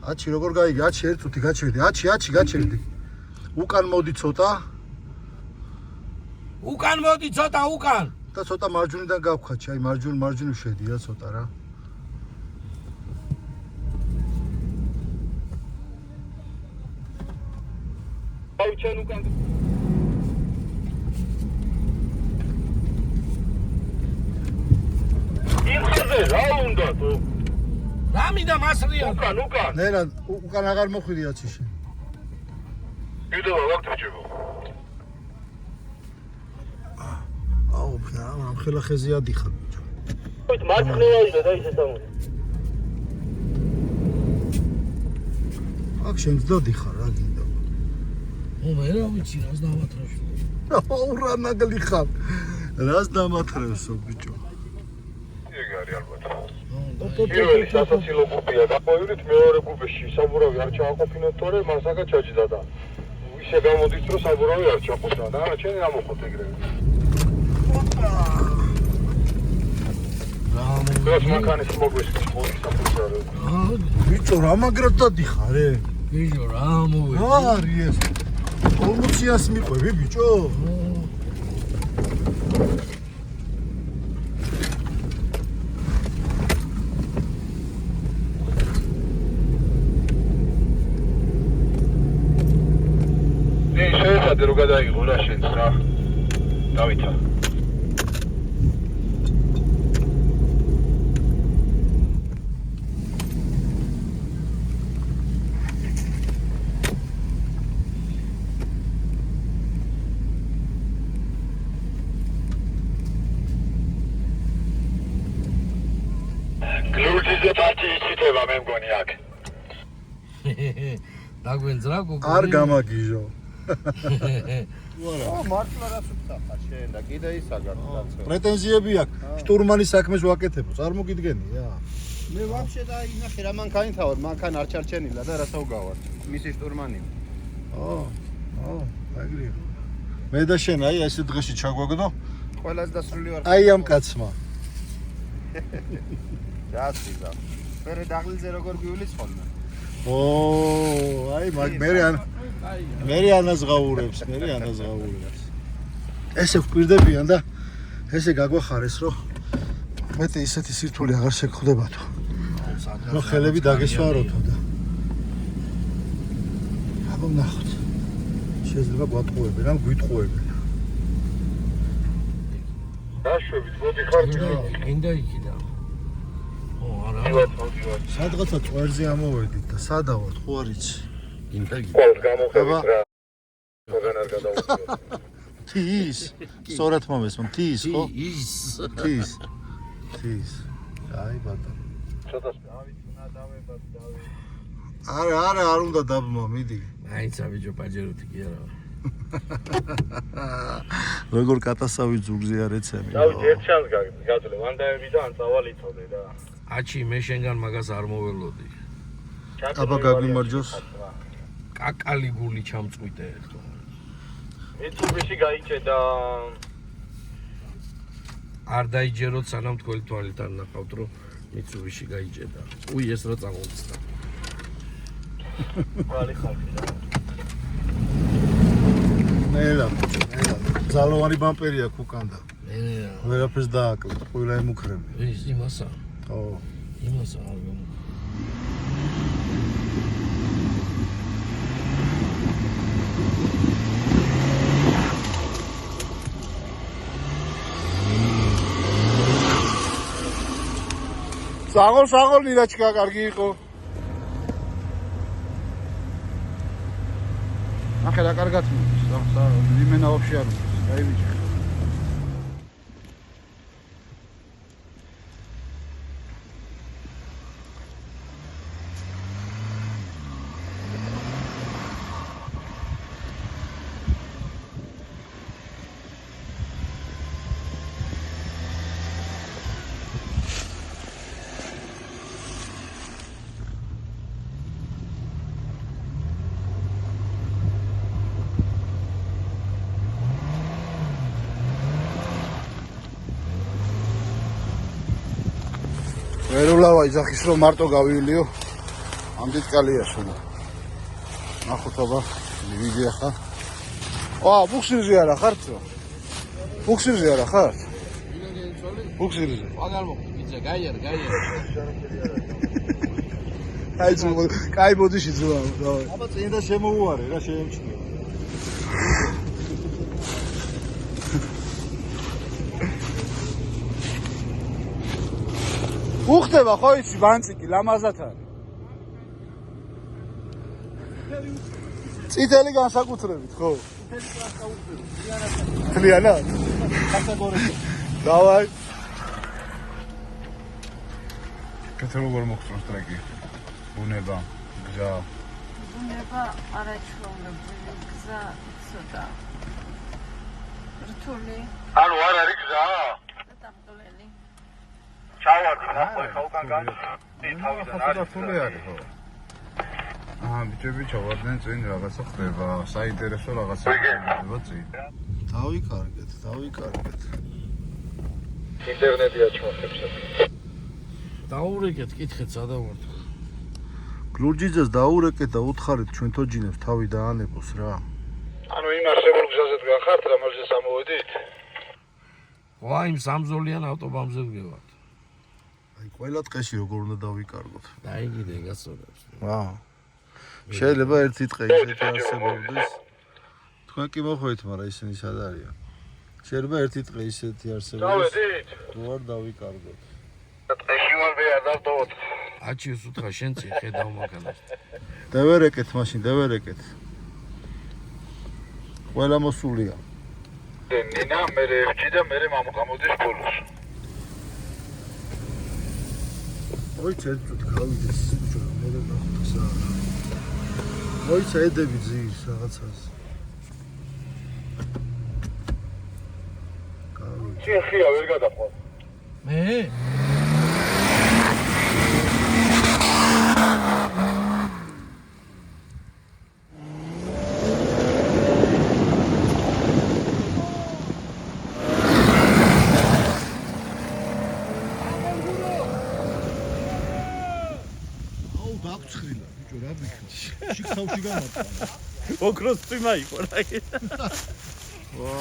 აჩი როგორ გაიგე? აჩი ერთ წუთი გაჩერდი. აჩი გაჩერდი. უკან მოდი ცოტა. უკან მოდი ცოტა უკან. და ცოტა მარჯვნიდან გავხაჩი. აი მარჯვნივ შედია ცოტა რა. აი ჩვენ უკან იმხაზე რა უნდა თუ რა მინდა მასრია უკან ნელა უკან აღარ მოხვიდი აჩი შენ. ვიდეო ვაკეთებ აუ ამ ხელა ხეზე ადიხარ ბიჭო. ვით მარცხნეა იდა და ისე სამო აქ შენ დადიხარ რა გინდა. მე რა ვიცი რას დავათრევს. აუ რა ნაგლი ხარ. რას დამათრევსო ბიჭო. ეგ არის ალბათ. პირველი სასაცილო გუბია დაყვევლით მეორე გუბეში საბურავი არ ჩააყოფინოთ თორე მასაკა ჩაჯდა და ისე გამოდის რომ საბურავი არ ჩაყოფნა და არა ჩემი ამოხოთ ეგრევე. რა მანქანის მოგვესწრებს მოდის საფუძვარი. ბიჭო რა მაგრად დადიხარ ე? ბიჭო რა მოვედი. რა არის ეს? 40-ას მიყვები ბიჭო? შეეცადე რომ გადაიღო რა შენს რა. დავითა. გლუზიზე პარტიის ციტება მე მგონი აქ. დაგვენძრა გოგო. არ გამაგიჟო. მართლა რას ვთქვა შენ და კიდე ისაგარ კაცო. პრეტენზიები აქვს. შტურმანის საქმეს ვაკეთებ. წარმოგიდგენია. მე ვაფშე და ინახე რა მანქანი თავარ, მანქანა არ ჩარჩენილა და რა საუგავარ. მისი შტურმანი. აგრია. მე და შენ აი ეს დღეში ჩაგვაგდო. ყველას დასრული ვარ. აი ამ კაცმა. ჯასტიზა. მერე დაღლიზე როგორ გიulis ხოლმე. აი მაგ მე ანაზღაურებს. ესე ვკვირდებიან და ესე გაგვახარეს რომ მეტი ისეთი სირთული აღარ შეგხვდებათო. რომ ხელები დაგესვაროთო და აბა ნახოთ. შეიძლება გვატყუებენ, ან გვიტყუებენ. დაშვებით, მოდი ხარჯი. გინდა იქიდან. არა. სადღაცა წვერზე ამოვედით და სადავართ, ხო არ იცი? გინდა იქ. ყველს გამოხევით რა. როგორ არ გადაუწიოთ. თის. სწორად მომესმო, თის, ხო? ის. თის. აი ბატონო. ცოტას დავიწყნა დავებად დავი. არ უნდა დაბმა, მიდი. აიცა ბიჭო პაჯეროთი კი არა. როგორ კატასავი ზურგზე არ ეცემი. დავით ერთ ჩანს გაძლევ, ან დაები და ან წავალიცოდე და. აჩი მე შენგან მაგას არ მოველოდი. აბა გაგვიმარჯოს. კაკალი გული ჩამწყვიტე ხო. მიწუბიში გაიჭე და არ დაიჯეროთ სანამ თქვენი თვალით არ ნახავთ რომ მიწუბიში გაიჭედა. უი ეს რა წამოვწდა. ვალი ხალხი რა. ნელა. ძალოვანი ბამპერი აქვს უკან და ნელა. ვერაფერს დააკლებ, ყველა ემუქრები. ის იმასა. ო. იმასა არ გამო. საღოლ ნინაჩკა კარგი იყო. ახლა რა კარგად მოდის. იმენა ვაფშე არ მოდის. აი ბიჭო. ვერულავა იძახის რომ მარტო გავილიო ამდით კალია შულა. ნახოთ ვიდეო ხა. აა, ბუქსირზე არა ხარ თო? ბუქსირზე არა ხარ? ბუქსირზე. აღარ მოხდა, გაიარ. აი ძუ, კაი ბოდიში ძუა. აბა წინ და შემოუარე რა შეემჩნევა. უხდება ხო იცი ბანწიკი ლამაზად არის. წითელი განსაკუთრებით ხო? თლიანად? კატეგორიულად. დავაი. კეთილ როგორ მოხსნას ტრეკი? ბუნება, გზა. ბუნება არაჩვეულებრივი გზა ცოტა რთული ანუ არ არის გზა? და დამკლელი. ჩავარდი ნახო ხა უკან განცდი თავიდან არის. რთული არის ხო? აა, ბიჭები ჩავარდნენ წინ რაღაცა ხდება, საინტერესო რაღაცა ხდება წინ. დავიკარგეთ. ინტერნეტი აჩვენებს. დაურეკეთ, კითხეთ სადავართ. გლურჯიძეს დაურეკეთ და უთხარით ჩვენ თოჯინებს თავი დაანებოს რა. ანუ იმ არსებულ გზაზე გახართ რა მალზე სამოვედით? ვა იმ სამზოლიან ავტობამზე ვგევართ. აი ყველა ტყეში როგორ უნდა დავიკარგოთ. დაიგიდე გასწორებს. შეიძლება ერთი ტყე ისეთი არსებობდეს. თქვენ კი მოხვედით, მაგრამ ისინი სად არიან? შეიძლება ერთი ტყე ისეთი არსებობდეს. დავედით? თუ არ დავიკარგოთ. ტყეში ვარ მე არ დავდოთ. აჩიოს უთხრა შენ წინ ხედავ მაგალას. დავერეკეთ მაშინ, დავერეკეთ. ყველა მოსულია. ნინა მე რევჭი და მე მამო გამოდის ბოლოს. მოიცა ერთად გავიდეს ბიჭო, მე რა ნახოთ სა. მოიცა ედები ძირს რაღაცას. შენ ხია ვერ გადახვარ. მე? დაგწხრილა ბიჭო რა ბიქნი. შიქთავში გამართა. ოქროს წიმა იყო რა. ვა.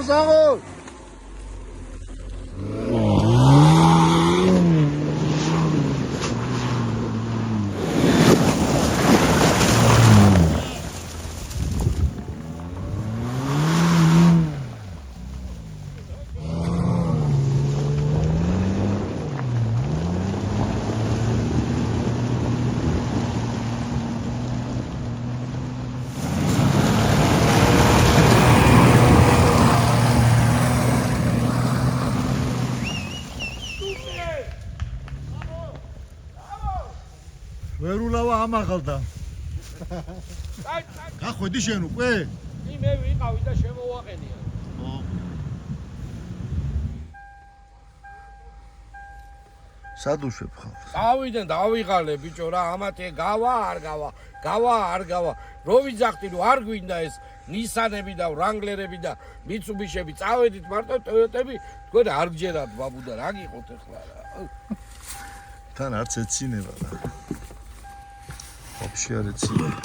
Zagor! ვერულავა ამაღალდა. გახვედი შენ უკვე? მე ვიყავი და შემოვაყენია. სადუშვებ ხალხს. დავიდან დავიღალე ბიჭო რა, ამათე გავა არ გავა. რო ვიძახდი რომ არ გვინდა ეს ნისანები და რანგლერები და მიცუბიშები, წავედით მარტო ტოიოტები, თქვენ არ გჯერათ ბაბუდა, რა გიყოთ ახლა რა. თან არც ეცინება რა. вообще არ ეცინება.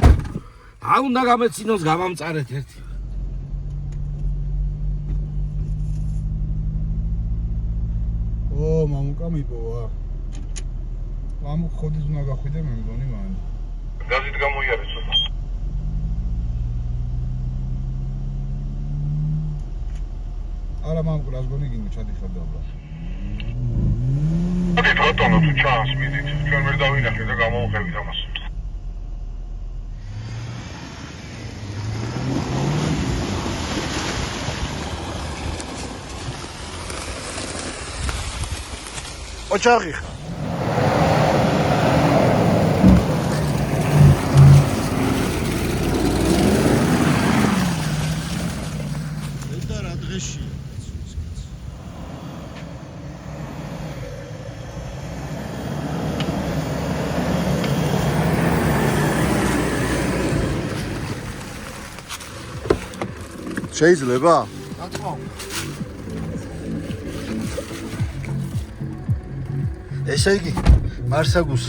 არ უნდა გამეცინოს გამამწარეთ ერთი. მამუკა მიპოვა. მამუკ ხოდის უნდა გახვიდე მე მგონი მან. გაზით გამოიარე ცოტა. არა მამუკ რას გონი გინდა ჩადიხარ დაბლა. მოდით ბატონო თუ ჩანს მიდით. ჩვენ ვერ დავინახეთ და გამოვხევით ამას. ოჩაღი ხა. შეიძლება? რა თქმა უნდა. ესე იგი, მარსაგუს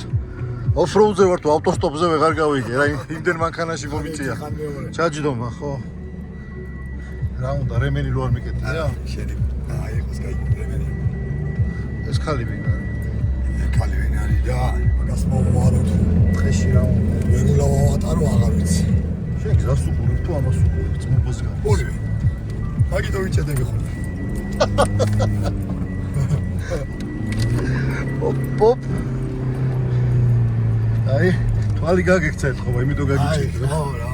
ოფროუდზე ვარ თუ ავტოსტოპზე ვეღარ გავიგე, რა იმდენ მანქანაში მომიწია. ჩაჯდომა, ხო? რა უნდა, რემენი რო არ მიკეთე, რა? შენი აი ეს კაი რემენი ეს ხალი ვინ არის? კალი ვინ არის და მაგას მოვარო დღეში რა უნდა? ვერ ულავატარო აღარ ვიცი შენ გზას უყურებ თუ ამას უყურებ, ძმობას გან. ორივე მაგითო ვიჭედები ხოლმე ოპ. აი, თვალი გაგექცა ეთქობა, იმიტომ გაგიჭირდა. ხო რა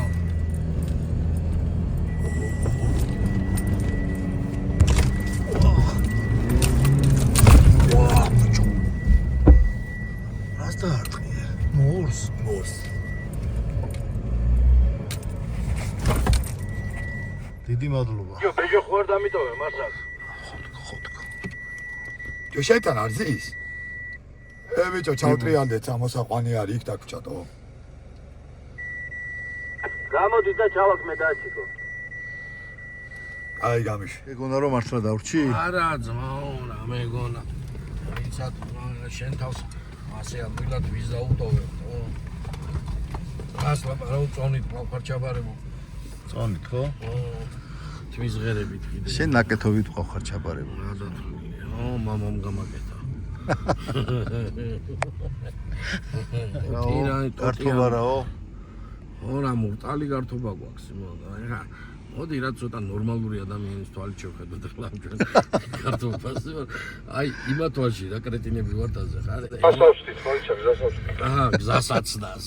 რას დაარტყია? მორს. დიდი მადლობა. იო, ბეჟო ხوار დამიტოვე, მარსალ. ხოთქო. ჯო შეიტან არის ის ბიჭო ჩავტრიალდეთ ამოსაყვანი არის იქ დაგჭადო გამოდი და ჩავაქმე დაჩიკო. აი გამიში ეგონა რომ მართლა დავრჩი? არა ძმაო რა მეგონა იცად შენ თავს ასე ამბილად ვის დაუტოვებ ხო მას ლაპარავ წონით მოვხარჩაბარებო წონით ხო? თმის ღერებით კიდე შენ ნაკეთობით ყავ ხარ ჩაბარებო. რა დათვლილია ო მამამ გამაკეთა კარტოფა რაო? ო რა მურტალი გართობა გვაქვს მოდა ეხა მოდი რა ცოტა ნორმალური ადამიანის თვალით შევხედოთ ახლა ჩვენ კარტოფას აი იმათვაში რა კრეტინები ვართ აზე ხარ გასავსდით, მოიცა გასავსდით. აჰა გზასაცდას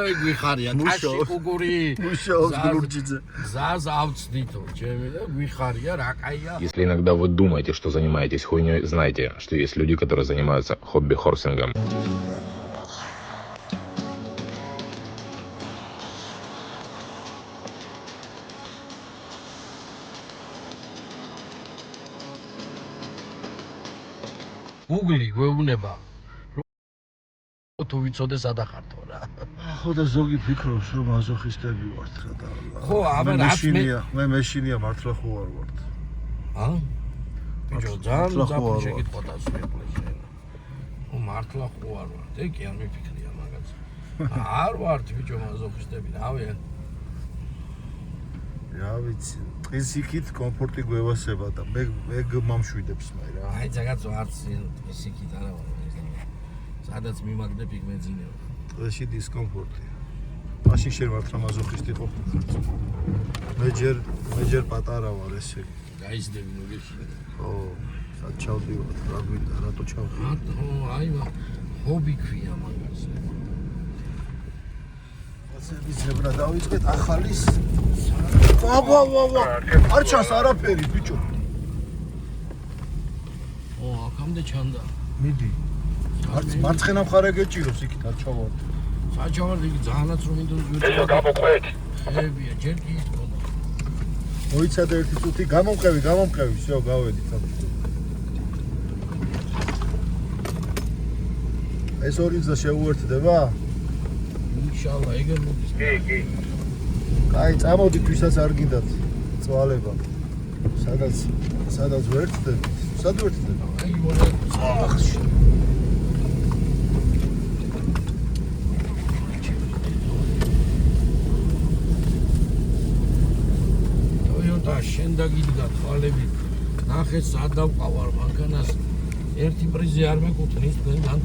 აი გვიხარია ტაში კუგური მუშაობს გლურჯიძე. გზას ავწდითო ჩემი და გვიხარია რა კაია Если иногда вы думаете, что занимаетесь хуйней, знайте, что есть люди, которые занимаются хобби-хорсингом. გუგლი გვეუბნება თუ ვიცოდე სადახართო რა ხო და ზოგი ფიქრობს რომ მაზოხისტები ვართ რა და ხო აბა რაც მე მეშინია მართლა ხო არ ვართ. ბიჭო ძალიან შეკითხვა დასვიებლე შენ ხო მართლა ხო არ ვართ ეგ კი არ მიფიქრია მაგაზე არ ვართ ბიჭო მაზოხისტები რავიან რა ვიცი, ტყის იქით კომფორტი გვევასება და მე მომშვიდებს მე რა. აი ზაგაც ვარც ისიქით არა ვარ სადაც მიმაგდებ იქ მეძინებ ტყეში დისკომფორტი. მაშინ შენ მართლა მაზოხისტი ხო? მე ჯერ პატარა ვარ ესე. გაიზდები ნუგეში ხო, სად ჩავდივარ, რა გვინდა, რატო ჩავდივარ? ხო აი ჰობი ქვია მაგაზე აცების ზებრა დავიწყეთ ახალის. ვა. არ ჩანს არაფერი, ბიჭო. ო აქამდე ჩანდა მიდი. არც მარცხენა მხარე გეჭიროს იქით არ ჩავარ. საჩავარდი ძალიანაც რომ ინდოს ბეჟო გამოყვეთ. ხებია ჯერ კი იტყოდა მოიცადე ერთი წუთი, გამომყევი, всё, გავედით ამ. ეს ორინძა შეუერთდება? ინშალა ეგერ მოდის კი. აი, წამოდით, ვისაც არ გინდათ წვალება. სადაც ვერთდებით? სად ვერთდებით? აი მორა ახში. ტოიოტა შენ დაგიდგა თვალები ნახე სად დავყავარ მანქანას ერთი პრიზი არ მეკუთვნის თქვენთან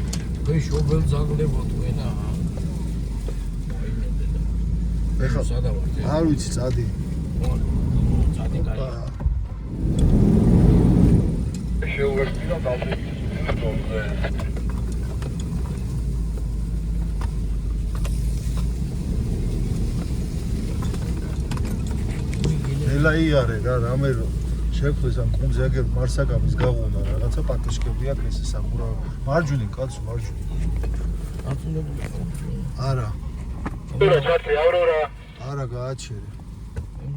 თქვენ შობელ ძაღლებო თქვენა ეხლა სადა ვარ არ ვიცი წადი. წადი კაია შეუერთდი და დავდები. ელა იარე რა, რამე რომ შეხვდეს ამ კუნძზე აგერ მარსაგამის გაღუნა რაღაცა პატიშკები აქ ესე სახურა. მარჯვნივ კაცო, მარჯვნივ. არა. Aurora, Charlie, Aurora. არა გააჩერე.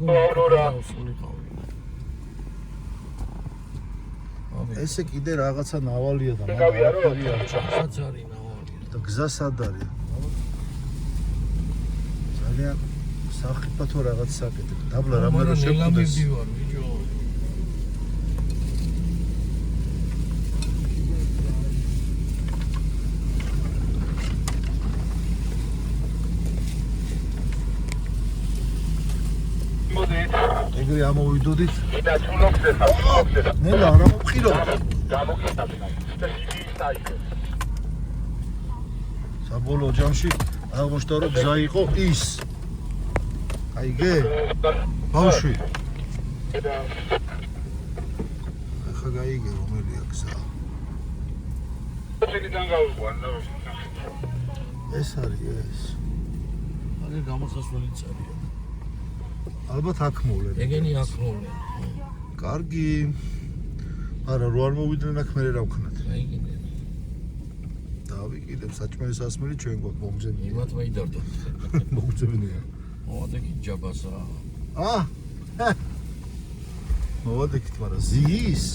Aurora. ესე კიდე რაღაცა ნავალია და გავიარო? საც არის ნავალია და გზა სად არის? ძალიან სახიფათო რაღაც საკეთებ. დაბლა რამე რო ნელა შეკვდეს. მივდივარ ბიჭო. მოდით. ეგრე ამოვიდოდით. და ჩულობს ხა. ნელა რა მოფხირო. გამოგიტაბი. და დიდი საიტი. საბოლოო ჯამში აღმოჩნდა რომ გზა იყო ის. აიგე? ბავშვი. ახლა გაიგე რომელია გზა. წილიდან გავიყვან და ეს არის ეს. აგე გამოსასვლელი წარია. ალბათ აქ მოვლენ. ეგენი აქ მოვლენ. კარგი. არა რო არ მოვიდნენ აქ მე რა ვქნათ. აიგინე. დავიკიდებ საჭმელი სასმელი ჩვენ გვაქვს მომძებნია. იმათ მეიდარდო. მომძებნია. მოვადექი ჯაბასა. მოვადექით, მაგრამ ზის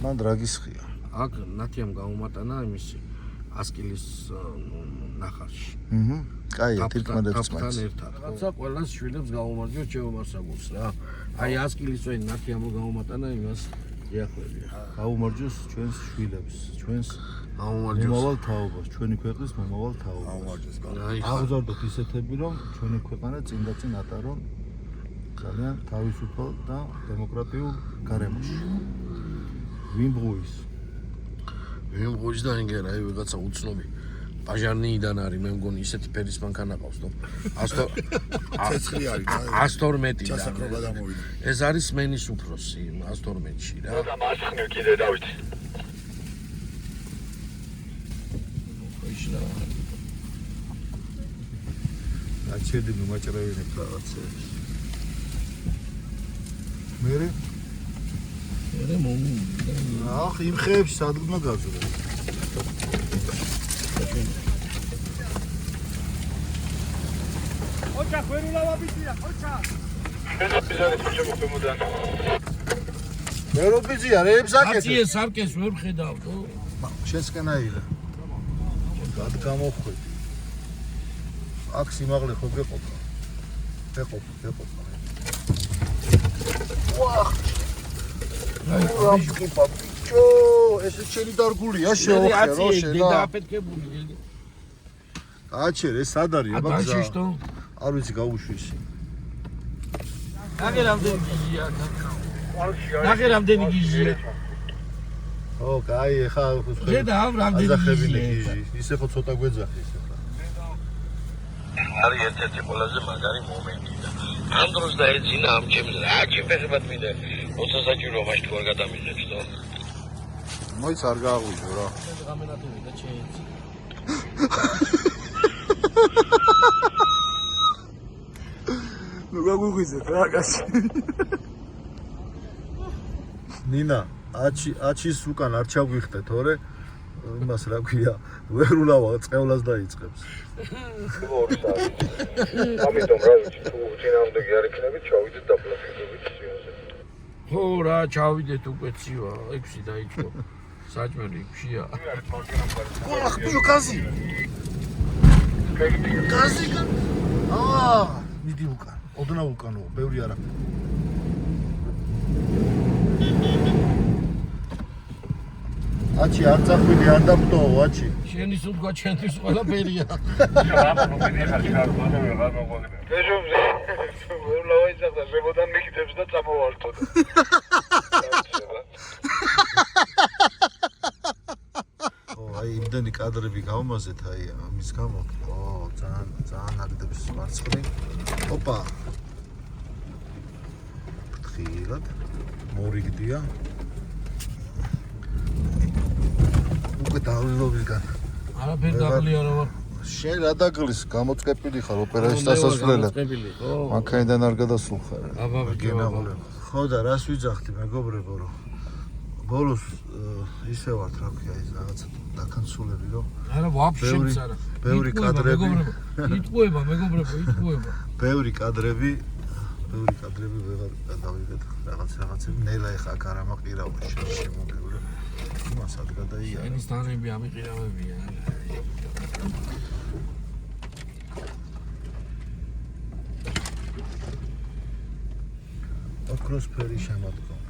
მან რა გისხია. აქ ნათიამ გაუმატანა იმისი 100 კილის ნახარში. კაია, თირკმადებს თან ერთად. რაცა ყველას შვილებს გაუმარჯვოთ ჩემომარსაგულს რა. აი 100 კილის წვენ ნათიამ გაუმატანა იმას იახვევია. გაუმარჯოს ჩვენს შვილებს, ჩვენს გაუმარჯოს. მომავალ თაობას, ჩვენი ქვეყნის მომავალ თაობას. გამარჯოს აი აღზარდოთ ისეთები, რომ ჩვენი ქვეყანა წინ და წინ ატარონ ძალიან თავისუფალ და დემოკრატიულ გარემოში. ვინ ბრუის? ვინ ყოჯ და ინგერა აი ვიღაცა უცნობი პაჟარნიიდან არის მე მგონი ისეთი ფერის მანქანა ყავს თო 104 არის და 112 ჩასაკრობა დამოვიდა. ეს არის მენის უფროსი 112-ში რა და მასხნევ კიდე დავით. ხოიშლა აჩერდი მომაჭრევინებ რაღაცებს. მერე მე მომი ახ იმ ხეებში სადგმა გაზრდა. ოჩა ხერულავა ბიჭია, ოჩა. ეს ბიზარი შემოქმედან. მე რო ბიძია რეებს აკეთე. აციე სარკეს ვერ ხედავ თო შესკენაირა. გად გამოხვედი. აქ სიმაღლე ხო გეყოფა. გეყოფა. ვახ. რა მიყიფა ბიჭო, ეს ჩემი დარგულია შეოხე რო შენა. დააფეთქებული აჩერ ეს სად არის აბა გზა? დაშიშტო არ ვიცი გაუშვისი. ნახე რამდენი გიჟია ნახე რამდენი გიჟია ო, კაი, ხა ხედა რამდენი აზახებინე გიჟია გიჟი. ისე ხო ცოტა გვეძახის ახლა. არის ერთ-ერთი ყველაზე მაგარი მომენტი და ამ დროს დაეძინა ამ ჩემს რა ჩემფეხებად მინდა 20 საჭირო მაშ თუ არ გადამიღებს თო მოიც არ გააღვიძო რა. გამენატები და ჩეიცი ნუ გაგვიღვიძეთ რა კაცი. ნინა, აჩის უკან არ ჩაგვიხდე თორე იმას რა ქვია, ვერ ულავა წევლას დაიწყებს. ორი საათი. ამიტომ რა ვიცი, თუ წინააღმდეგი არ იქნებით, ჩავიდეთ დაპლასირებით სიაზე. ხო რა ჩავიდეთ უკვე ცივა 6 დაიწყო საჭმელი იქშია ოხ, ბიჭო გაზი. გაზი. მიდი უკან. ოდნა უკანო, ბევრი არა. აჩი არ წახვიდი, არ დამტოო, აჩი. შენი სულგა ჩემთვის ყველაფერია ეჟომზე ვეულავა იზახდა ზემოდან მიგდებს და წამოვართო. აი იმდენი კადრები გავმაზეთ აი ამის გამო. ძალიან აგდებს მარცხნი. ოპა. ფრთხილად მორიგდია. უკვე დავლობისგან. არაფერ დაგლია რა ვარ შენ რა დაგლის გამოწყებილი ხარ ოპერაციის დასასრულებლად. მანქანიდან არ გადასულხარ. აბა ბიჭო ხო და რას ვიძახდი მეგობრებო რომ ბოლოს ისე ვართ რა ქვია ის რაღაცა დაკანცულები რომ არა ვაფშე მცარა ბევრი კადრები იტყუება მეგობრებო იტყუება ბევრი კადრები ვეღარ გადავიღეთ რაღაცები ნელა ეხა აქ არ ამაყირავა შემოგებული იმასაც გადაიარა ენის თანები ამიყირავებია ოქროსფერი შემოდგომა.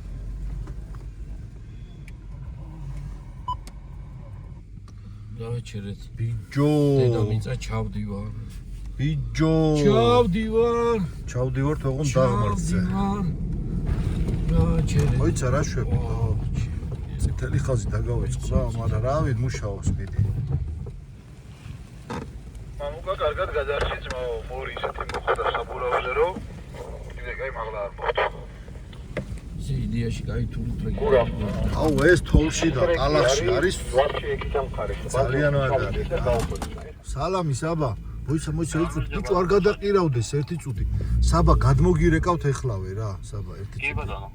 დავაჩერეთ. ბიჯო. დედამიწა ჩავდივარ. ბიჯო. ჩავდივარ. ჩავდივარ თქო დაღმართზე. დავაჩერეთ. მოიცა რა შვები. წითელი ხაზი დაგავიწყდა, მაგრამ რავი მუშაობს პირი. მამუკა კარგად გადარჩი ძმაო, მორი ისეთი მოხდა საბურავზე რომ კიდე კაი მაღლა არ მოხდა. იდეაში კაი თურთრეკი. აუ ეს თოლში და ტალახში არის ვარჩი ეკით ამხარე. ძალიან მაგარი. სალამი საბა. მოიცა ერთი წუთი ბიჭო არ გადაყირავდეს ერთი წუთი. საბა გადმოგირეკავთ ეხლავე რა, საბა ერთი წუთი. კი ბატონო.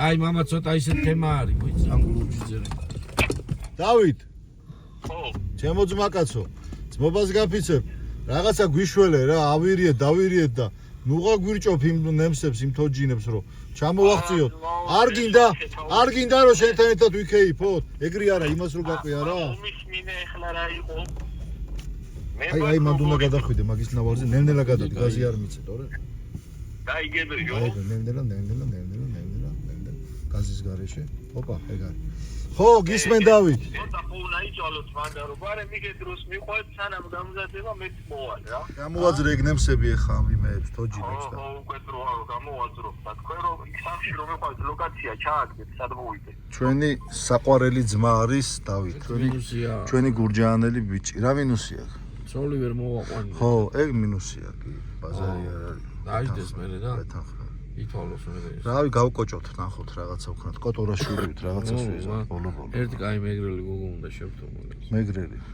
აი მამა ცოტა ისე თემა არის, მოიცა ანგლუჯი წერე. დავით. ხო. ჩემო ძმაკაცო. ძმობას გაფიცებ. რაღაცა გვიშველე რა, ავირიეთ, დავირიეთ და ნუღა გვირჭოფ იმ ნემსებს, იმ თოჯინებს რომ ჩამოვაღწიოთ. არ გინდა რომ შენთან ერთად ვიქეიფოთ? ეგრე არა, იმას რო გაყვია რა. მისმინე ახლა რა იყო? აი მანდ უნდა გადახვიდე მაგის ნავარზე, ნელ-ნელა გადადი, გაზი არ მიცე, თორე. დაიგებრიო. აი ნელ-ნელა გაზის გარეშე. ოპა, ეგ არის. ხო, გისმენ დავით. ცოტა ხონა იჭალოთ მანდა რომ ბარე მიგე დროს მიყვეთ სანამ გამზადება მეც მოვალ რა. გამოვაძრე ეგ ნემსები ახლა ამ იმეებს, თოჯინებს და. ხო, უკვე დროა რომ გამოვაძრო. და თქვენ რომ იქ სახში რომ მეყვეთ ლოკაცია ჩააგდეთ, სად მოვიდეთ. ჩვენი საყვარელი ძმა არის დავით. ჩვენი გურჯაანელი ბიჭი. რა მინუსი აქვს? ცოლი ვერ მოვაყვანე. ხო, ეგ მინუსია კი, ბაზარი არ არის. დაიჯდეს მერე და ეთანხმე. ითვალოს მერე. რავი, გავკოჭოთ, ნახოთ რაღაცა ვქნათ. კოტორაშვილივით რაღაცას ვიზავთ ბოლო-ბოლო. ერთი კაი მეგრელი გოგო უნდა შევთო მაგას.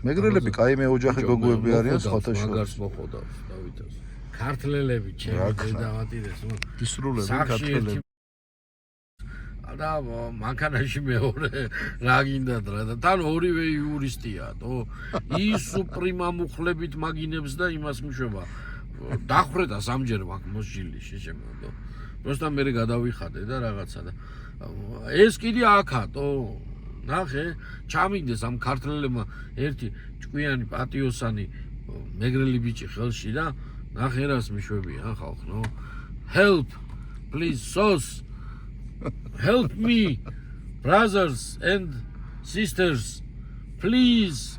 მეგრელები კაიმე ოჯახი გოგოები არიან სხვათა მაგას შორის. მოხოდავს დავითას. ქართლელები ჩემი დედავატირეს. ისრულები სახში ქართველები. და მანქანაში მეორე რა გინდათ რა და თან ორივე იურისტია თო ის უპრიმა მუხლებით მაგინებს და იმას მიშვება დახრედა სამჯერ მაგ მოსჯილი შეშემოდო просто მე გადავიხადე და რაღაცა და ეს კიდე აქა თო ნახე ჩამინდეს ამ ქართლებმა ერთი ჭკვიანი პატიოსანი მეგრელი ბიჭი ხელში და ნახე რას მიშვებიან ხალხ ნო help please sos help me brothers and sisters please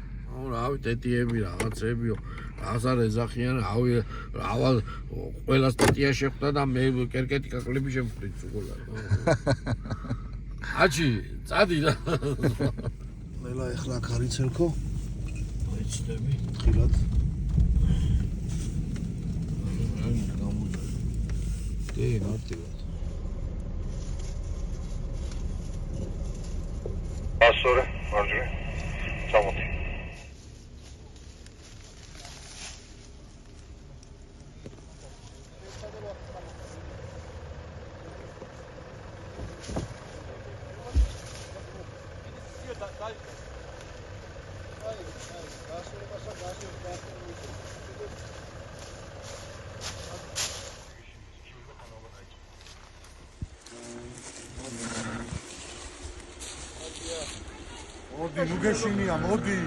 რავი ტეტიები რაღაცებიო აღარ ეძახიან რავი ყველას ტეტია შეხვდა და მე კერკეტი კაკლები შემფრით უყოლა აჩი წადი რა ნელა ეხლა აქ არის ცელქო ეცდები ხილად კი მარტივად ასორე მარჯვნივ წამოდი მოდი ნუგეშინია მოდი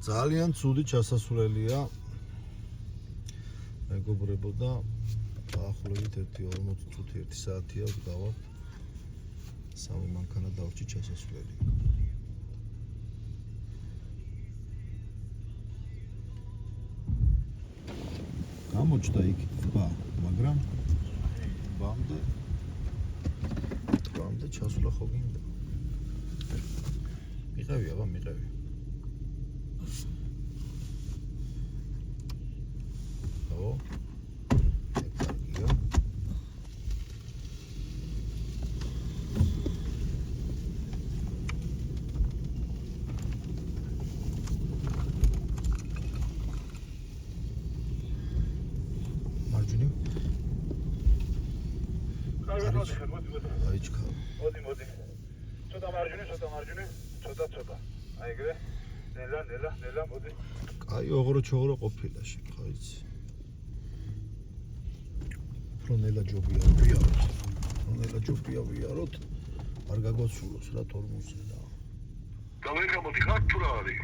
ძალიან ცუდი ჩასასვლელია მეგობრებო და დაახლოებით 1:40 წუთი 1 საათია ვდგავართ სამი მანქანა დავრჩი ჩასასვლელი გამოჩნდა იქ ტბა მაგრამ ტბამდე ჩასვლა ხო გინდა მიყევი აბა მიყევი ო მოდი ცოტა მარჯვნივ ცოტა აი ეგრე ნელა მოდი კაი ოღრო ჩოღრო ყოფილა შეხა იცი უფრო ნელა ჯობია ვიაროთ. ნელა ჯობია ვიაროთ. არ გაგვაცულოს რა თორმუსი და. გამერგამოდი ხარ თუ რა არის?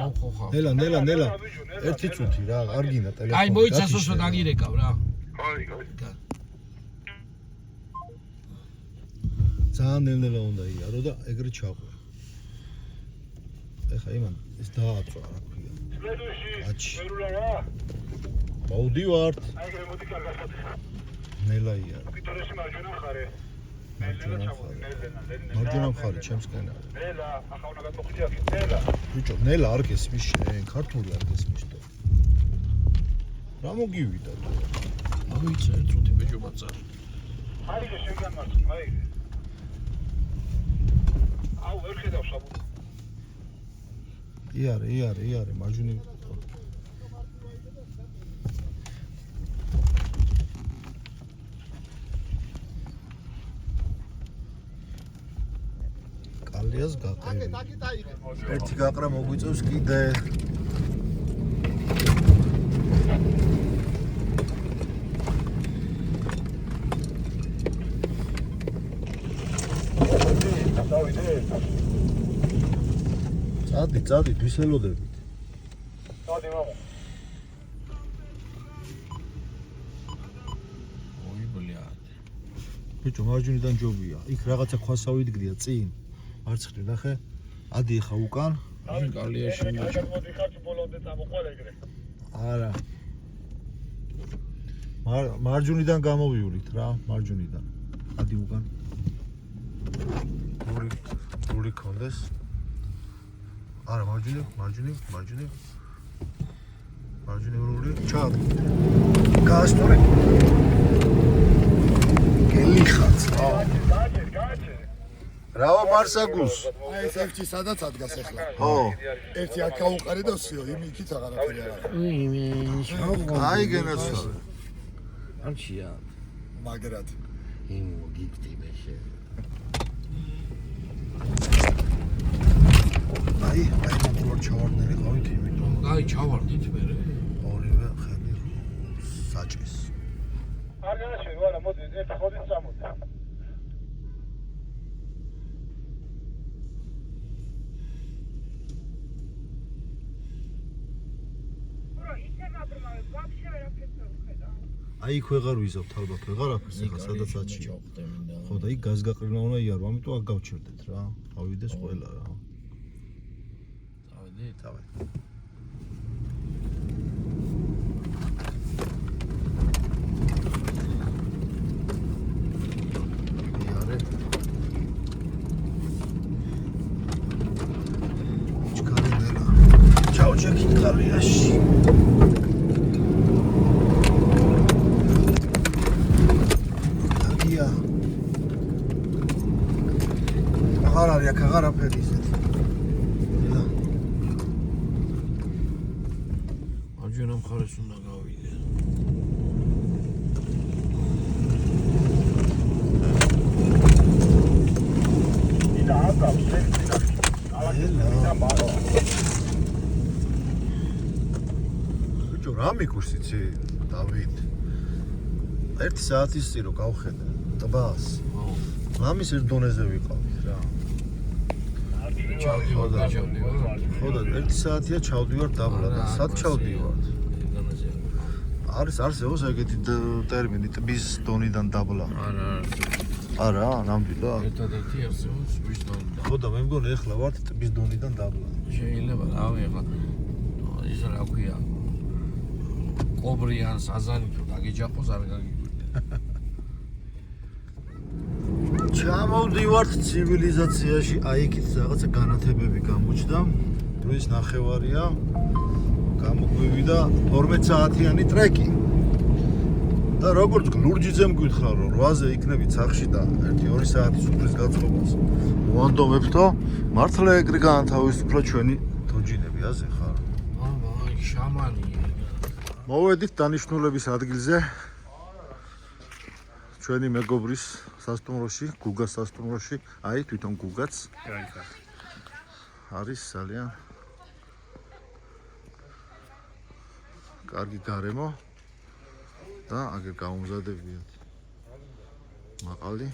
მოხოხა. ნელა. ერთი წუთი რა, არ გინდა ტელეფონი. აი მოიცასოსო დაგირეკავ რა. აი. ძალიან ნელ-ნელა უნდა იარო და ეგრე ჩაყვე. ეხა იმან ეს დააწვა რა ქვია. აჩი. მოვდივართ. აიგრე მოდი კარგად. ნელა იარო. პიტორესი მარჯვენა მხარე. მარჯვენა მხარე ჩემსკენ არის. ნელა, ახლა უნდა გატოხდი აქ. ნელა. ბიჭო, ნელა არ გესმის შენ, ქართული არ გესმის თო. რა მოგივიდა თო? ამიცა ერთუთი ბეჭო მაწარ. აიგრე შეგან მარცხი, აიგრე. აუ ვერ ხედავ საბურავს. იარე, მარჯვნივ. კალიას გაყევი. ერთი გაყრა მოგვიწევს კიდე. წადი, ვისელოდებით. წადი მამა. ოი ბლიად. ბიჭო, მარჯვნიდან ჯობია. იქ რაღაცა ქვასავიდგრია წინ. მარცხნივ ნახე. ადი ხა უკან. აი კალიაში მოდი ხარ თუ ბოლომდე წამოყვალ ეგრე. არა. მარჯვნიდან გამოვიულით რა, მარჯვნიდან. ადი უკან. გული კონდეს. არა, მარჯვნივ. მარჯვნივ ჩადი. გაასწორე. გელიხაც. გააჩერ. რავა მარსაგუს. აი ეს ერთი სადაც ადგას ახლა. ხო. ერთი აქ გაუყარე და всё, იქით აღარაფერი არ არის. აი გენაცვალე. არჩია. მაგრად. გიგტიმე შე. აი მომრ ჩავარდნელი ყავით იმიტომ. აი ჩავარდით მე. ორივე ხედი საჭის. არ განაჩვენ, ვარა, მოდი, ერთი ხოდით წამოდი. აი იქ ვეღარ ვიზავთ ალბათ ვეღარაფერს ახლა სადაც აჩია. ხო და იქ გაზგაყრინა უნდა იარო, ამიტომ აქ გავჩერდეთ რა. ავიდეს ყველა რა. დავედი. იარე. ჩქარენელა. ჩაუჭექით კალიაში. აღარაფერი ისეთ. მარჯვენა მხარეს უნდა გავიდე. იდა აკავს ერთი. ბიჭო, რა მიგურს იცი, დავით? 1 საათის წინ რო გავხედე ტბას. მამის ერთ დონეზე ვიყავით რა. ხო და 1 საათია ჩავდივარ დაბლა და სად ჩავდივარ? არის ეოს ეგეთი ტერმინი ტბის დონიდან დაბლა. არა, ნამდვილად. ერთადერთი არსებობს ტბის დონიდან. ხო და მე მგონი ეხლა ვართ ტბის დონიდან დაბლა. შეიძლება რავი ახლა ის რა ქვია კობრიან საზანი თუ დაგეჯახოს არ გაგიგვირდა. ჩამოვდივართ ცივილიზაციაში, აი იქით რაღაცა განათებები გამოჩნდა. დროის ნახევარია. გამოგვივიდა 12 საათიანი ტრეკი. და როგორც ლურჯიძემ გითხრა, რომ 8-ზე იქნებით სახლში და 1-2 საათის სუფრის გაწყობას ვანდომებთო, მართლა ეგრე განთავისუფლა ჩვენი თოჯინები, აზე ხარ? აი შამანი. მოვედით დანიშნულების ადგილზე. ჩვენი მეგობრის სასტუმროში, გუგას სასტუმროში, აი თვითონ გუგაც. არის ძალიან კარგი გარემო და აგერ გამომზადებიათ მაყალი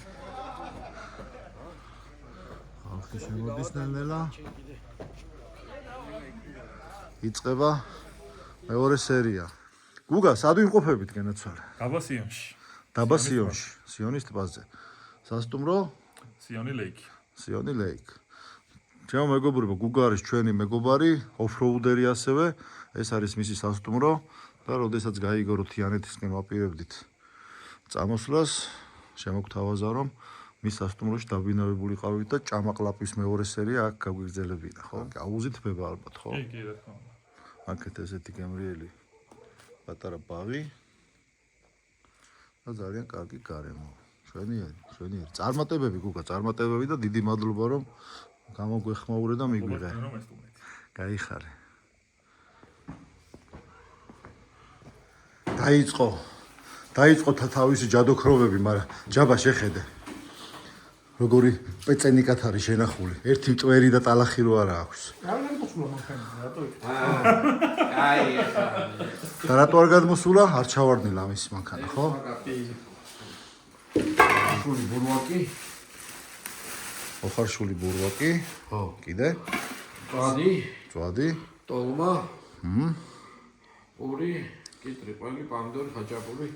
ხალხი შემოდის ნელ-ნელა იწყება მეორე სერია გუგა სად ვიმყოფებით განაცვალე დაბა სიონში დაბა სიონში სიონის ტბაზე სასტუმრო სიონი ლეიკი სიონი ლეიკ ჩემო მეგობრებო გუგა არის ჩვენი მეგობარი ოფროუდერი ასევე ეს არის მისი სასტუმრო და როდესაც გაიგო რომ თიანეთისკენ ვაპირებდით წამოსვლას შემოგთავაზა რომ მის სასტუმროში დაბინავებულიყავით და ჭამაყლაპის მეორე სერია აქ გაგვიგრძელებინა ხო გაუზითბება ალბათ ხო კი რა თქმა უნდა აქეთ ესეთი გემრიელი პატარა ბაღი და ძალიან კარგი გარემო შვენიერი წარმატებები გუგა წარმატებები და დიდი მადლობა რომ გამოგვეხმაურე და მიგვიღე გაიხარე დაიწყო თავისი ჯადოქროვები მაგრამ ჯაბა შეხედე როგორი პეწენიკად არის შენახული ერთი მტვერი და ტალახი რო არა აქვს და რატო არ გადმოსულა არ ჩავარდნილა ამის მანქანა ხო შული ბურვაკი ოხარშული ბურვაკი ხო კიდე წვადი ტოლმა ორი კიტრიპალი პამდორი ხაჭაპური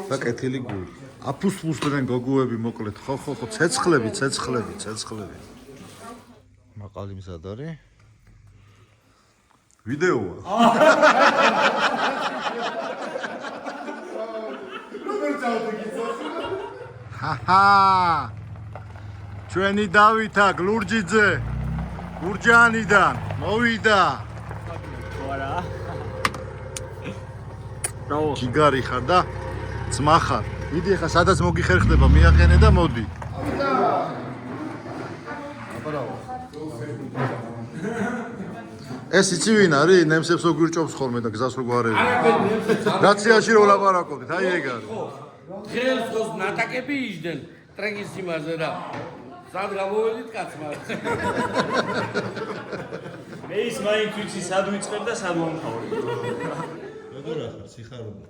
და კეთილი გული აფუსფუსდნენ გოგუები მოკლედ ხო ცეცხლები მაყალი მზად არის ვიდეოა ჩვენი დავითა გლურჯიძე გურჯაანიდან მოვიდა ჯიგარი ხარ და ძმა ხარ მიდი ხა სადაც მოგიხერხდება მიაყენე და მოდი ეს იცი ვინ არის ნემსებს რო გვირჭობს ხოლმე და გზას რო გვარევი რაციაში რო ლაპარაკობთ აი ეგ არის დღეს ხოს ნატაკები იჯდნენ ტრეკის იმაზე რა სად გამოვედით კაცმა მე ის მაინც ვიცი სად ვიწყებ და სად ვამთავრებ როგორ ახარ სიხარული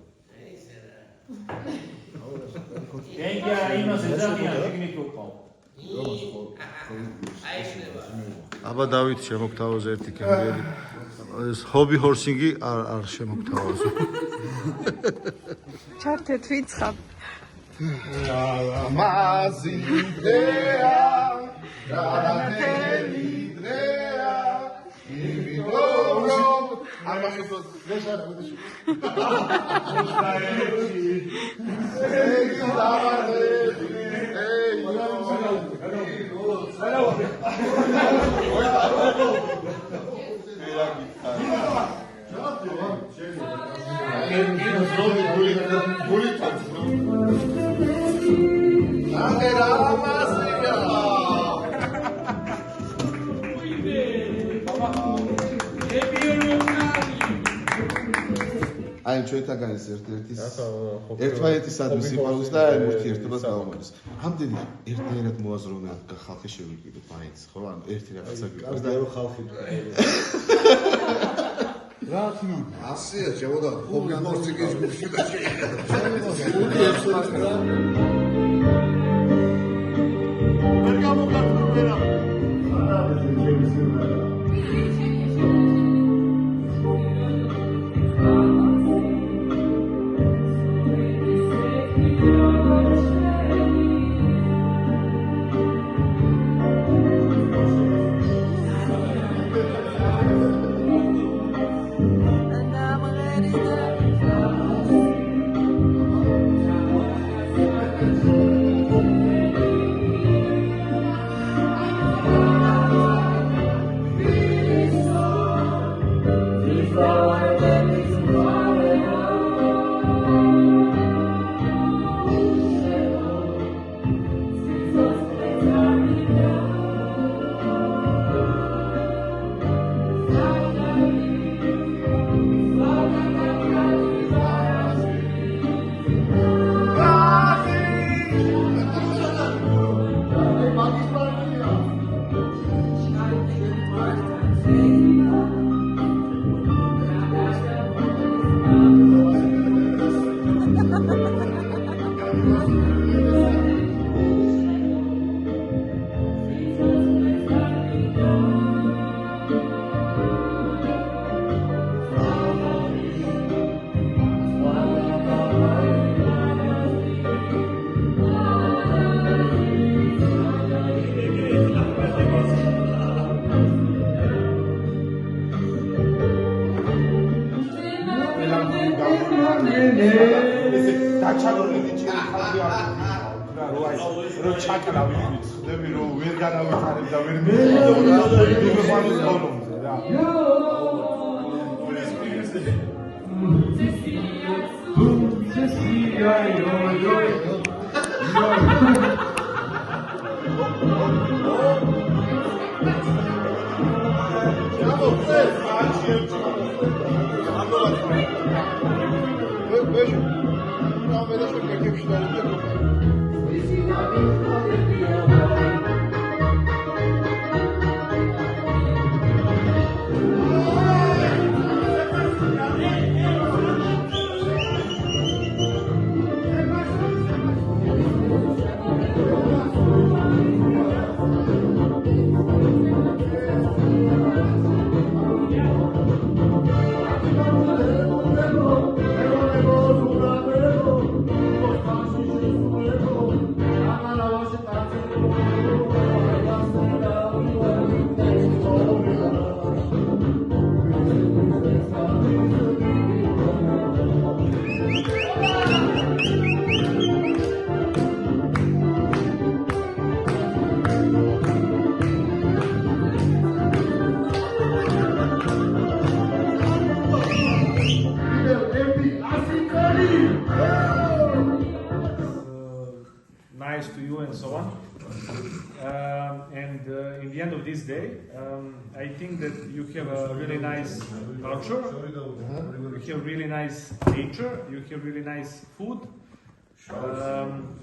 გენგია იმას ეძახიან ტექნიკი უყავ აბა დავით შემოგთავაზე ერთი კემრიელი ეს ჰობი ჰორსინგი არ შემოგთავაზე ჩართეთ ვიცხავ მაზი დეა რანელი დეა იმიდორო ამასო დეშარა მოდიში აი ჩვენთაგან ეს ერთმანეთისადმი სიყვარულს და ურთიერთობას გავამოწმოს. რამდენი ერთნაირად მოაზროვნე ხალხი შევიკიდო მაინც, ხო? ანუ ერთი რაღაცა გიყავს და ხალხი რა თქმა უნდა. ასეა შევოდა ხობი მორციკის გუშინ და შეხედა. ვერ გამოგართულ ვერა. დაჩაგორები ჩემი ხალხი არ რა რო ჩაკრავი ხდები რომ ვერ განავითარებ და ვერ მივიდეს რა Nice to you and so on. And in the end of this day, I think that you have a really nice culture, you have really nice nature, you have really nice food.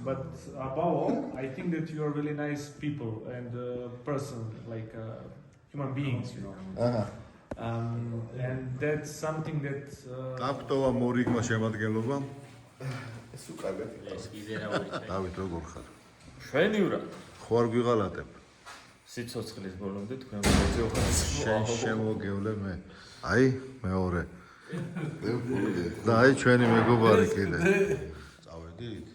But above all, I think that you are really nice people and person, like human beings, you know. And that's something that. აქტოვა მორიგმა შემადგენლობა. ეს უკარგად. ეს კიდე რა ვიცი. დავით როგორ ხარ? შვენივრად. ხო არ გვიღალატებ. სიცოცხლის ბოლომდე თქვენ მოძეო ხარ. შენ შემოგევლე მე. აი მეორე. და აი ჩვენი მეგობარი კიდე. წავედით?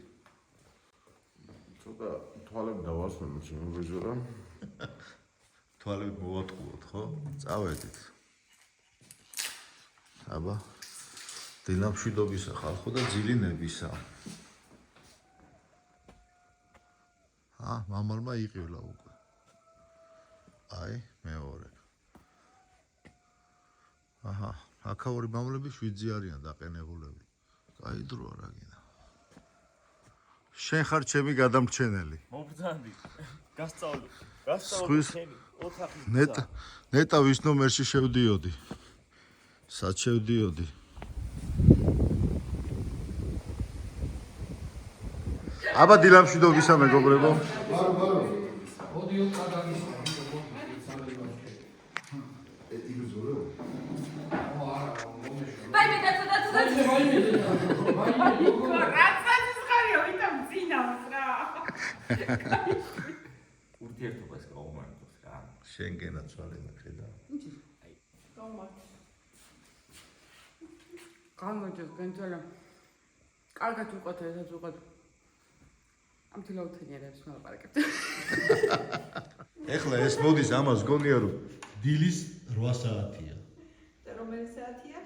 ცოტა თვალები დავასვენო შემოგვიძურა. თვალები მოვატყუოთ, ხო? წავედით. აბა. დილამშვიდობისა ხალხო და ძილინებისა. მამალმა იყივლა უკვე. აი, მეორე. აჰა, აქაური მამლები 7-ზე არიან დაყენებულები. კაი დროა რა გინდა. შენ ხარ ჩემი გადამრჩენელი. მობრძანდი. გასწავლო. ჩემი ოთახის. ნეტა ვის ნომერში შევდიოდი? სად შევდიოდი? აბა დილამშვიდობისა მეგობრებო. ბარო. ოდიო კადაგის. Vai, me dá tudo. Raças escolheu, então ensina pra. ურთიერთობას გაუმართოს რა. შენგენა ცვალება ხედა. გაუმართოს. გამოჯოს განძალა. კარგად უყოთ ესაც უყოთ. ამ თილაუთენიერებს მოვაპარაკებთ. ეხლა ეს მოდის ამას გონია რომ დილის 8 საათია. და რომელი საათია?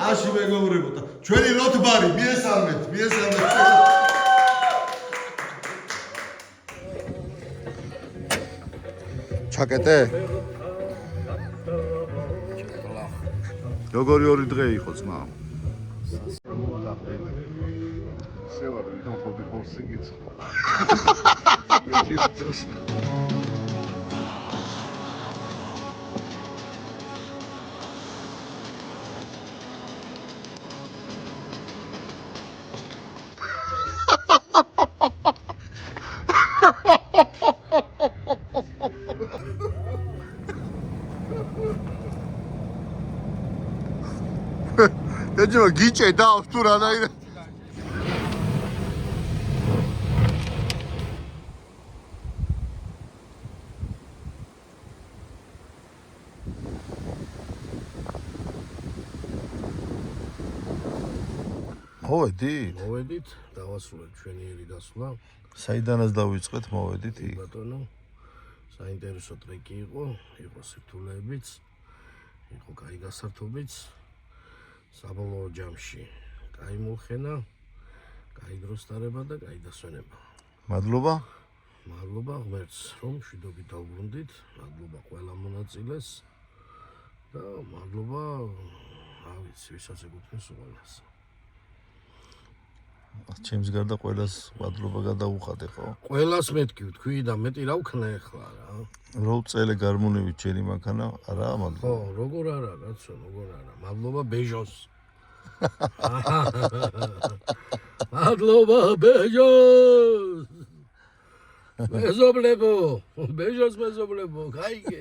აში მეგობრებო და ჩვენი როთბარი მიესალმეთ. ჩაკეტე? როგორი ორი დღე იყო ძმა? ეჯო გიჭე და თუ რანაირად მოვედით, დავასრულეთ ჩვენი ერი დასვლა. საიდანაც დავიწყეთ, მოვედით იქ. ბატონო, საინტერესო ტრეკი იყო სირთულეებიც. იყო კაი გასართობიც საბოლოო ჯამში კაი მოხენა, კაი დროს დარება და კაი დასვენება. მადლობა. მადლობა ღმერთს, რომ მშვიდობით დავბრუნდით, მადლობა ყველა მონაწილეს და მადლობა, რა ვიცი, ვისაც ეკუთვნის ყველას. ჩემს გარდა ყველას მადლობა გადაუხადე ხო? ყველას მეთქი ვთქვი და მეტი რა ვქნა ახლა რა. რო წელე გარმონებით ჯერი მანქანა, არა მადლობა. ხო, როგორ არა, რაცო, როგორ არა. მადლობა ბეჟოს. მადლობა ბეჟოს. მეზობლებო, ბეჟოს მეზობლებო, გაიგე.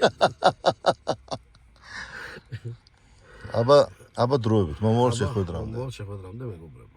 აბა დროებით, მომავალ შეხვედრამდე. მომავალ შეხვედრამდე მეგობრებო.